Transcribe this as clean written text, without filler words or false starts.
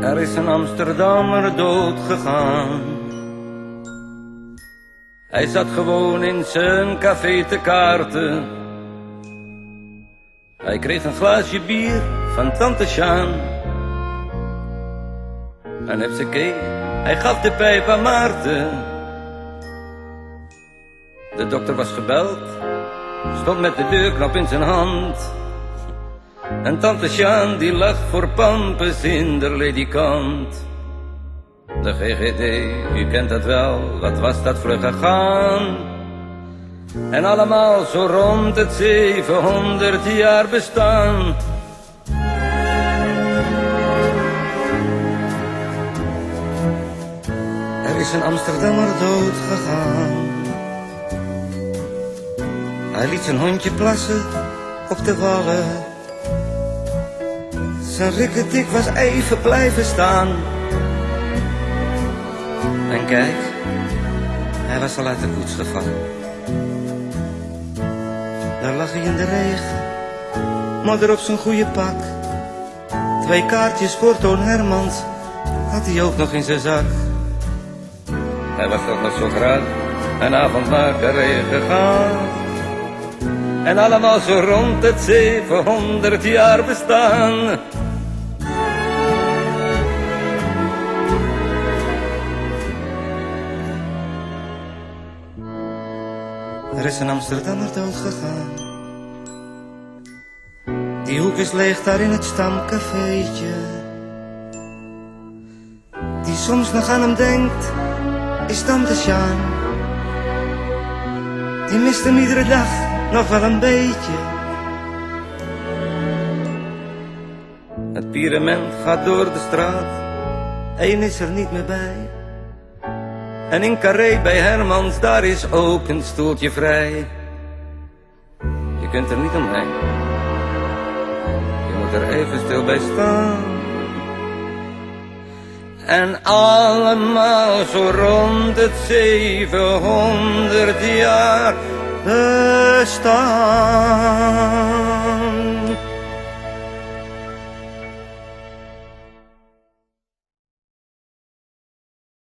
Er is een Amsterdammer dood gegaan. Hij zat gewoon in zijn café te kaarten. Hij kreeg een glaasje bier van tante Sjaan. En hupsakee, hij gaf de pijp aan Maarten. De dokter was gebeld, stond met de deurknop in zijn hand. En tante Sjaan die lag voor pampes in de ledikant. De GGD, u kent dat wel, wat was dat vlug gegaan. En allemaal zo rond het 700 jaar bestaan. Er is een Amsterdammer dood gegaan. Hij liet zijn hondje plassen op de wallen. Zijn rikketik was even blijven staan. En kijk, hij was al uit de koets gevallen. Daar lag hij in de regen, modder op zijn goede pak. 2 kaartjes voor Toon Hermans had hij ook nog in zijn zak. Hij was toch nog zo graag een avond naar Carré gegaan. En allemaal zo rond het 700 jaar bestaan. Er is een Amsterdammer dood gegaan. Die hoek is leeg daar in het stamcafeetje. Die soms nog aan hem denkt, is tante Sjaan. Die mist hem iedere dag nog wel een beetje. Het pirament gaat door de straat, één is er niet meer bij. En in Carré bij Hermans, daar is ook een stoeltje vrij. Je kunt er niet omheen, je moet er even stil bij staan. En allemaal zo rond het 700 jaar bestaan.